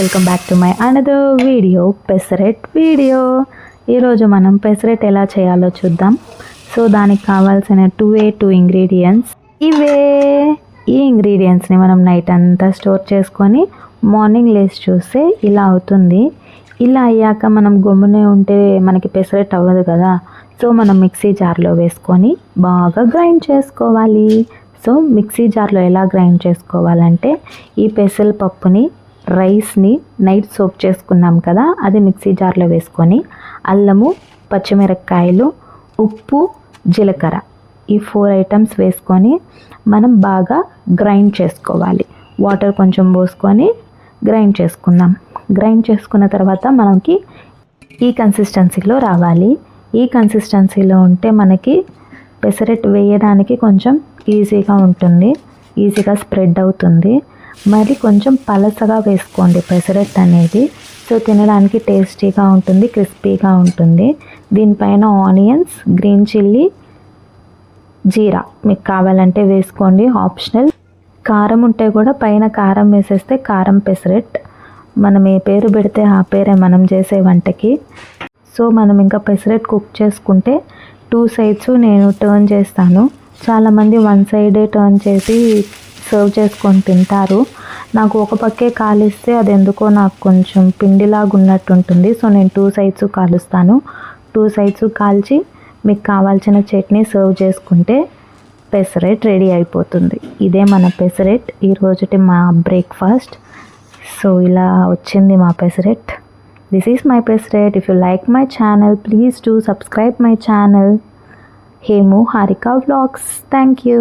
Welcome back to my another video, pesarattu video. ఈరోజు మనం పెసరెట్ ఎలా చేయాలో చూద్దాం. సో దానికి కావాల్సిన 2 ఇంగ్రీడియంట్స్ ఇవే. ఈ ఇంగ్రీడియంట్స్ని మనం నైట్ అంతా స్టోర్ చేసుకొని మార్నింగ్ లేచి చూస్తే ఇలా అవుతుంది. ఇలా అయ్యాక మనం గమ్మునే ఉంటే మనకి పెసరెట్ అవ్వదు కదా. సో మనం మిక్సీ జార్లో వేసుకొని బాగా గ్రైండ్ చేసుకోవాలి. సో మిక్సీ జార్లో ఎలా గ్రైండ్ చేసుకోవాలంటే, ఈ పెసరపప్పుని రైస్ని నైట్ సోక్ చేసుకున్నాం కదా, అది మిక్సీ జార్లో వేసుకొని అల్లము, పచ్చిమిరపకాయలు, ఉప్పు, జీలకర్ర ఈ 4 ఐటమ్స్ వేసుకొని మనం బాగా గ్రైండ్ చేసుకోవాలి. వాటర్ కొంచెం పోసుకొని గ్రైండ్ చేసుకుందాం. గ్రైండ్ చేసుకున్న తర్వాత మనకి ఈ కన్సిస్టెన్సీలో రావాలి. ఈ కన్సిస్టెన్సీలో ఉంటే మనకి పెసరెట్ వేయడానికి కొంచెం ఈజీగా ఉంటుంది, ఈజీగా స్ప్రెడ్ అవుతుంది. మరి కొంచెం పలసగా వేసుకోండి పెసరెట్ అనేది. సో తినడానికి టేస్టీగా ఉంటుంది, క్రిస్పీగా ఉంటుంది. దీనిపైన ఆనియన్స్, గ్రీన్ చిల్లీ, జీరా మీకు కావాలంటే వేసుకోండి, ఆప్షనల్. కారం ఉంటే కూడా పైన కారం వేసేస్తే కారం పెసరెట్. మనం ఏ పేరు పెడితే ఆ పేరే మనం చేసే వంటకి. సో మనం ఇంకా పెసరెట్ కుక్ చేసుకుంటే 2 సైడ్స్ నేను టర్న్ చేస్తాను. చాలామంది 1 సైడే టర్న్ చేసి సర్వ్ చేసుకొని తింటారు. నాకు ఒక పక్కే కాలిస్తే అది ఎందుకో నాకు కొంచెం పిండిలాగా ఉన్నట్టు ఉంటుంది. సో నేను 2 సైడ్స్ కాలుస్తాను. 2 సైడ్స్ కాల్చి మీకు కావాల్సిన చట్నీ సర్వ్ చేసుకుంటే పెసరెట్ రెడీ అయిపోతుంది. ఇదే మన పెసరెట్, ఈరోజుటి మా బ్రేక్ఫాస్ట్. సో ఇలా వచ్చింది మా pesarattu. This is my pesaret. If you like my channel, please do subscribe my channel. Hemu Harika Vlogs. Thank you.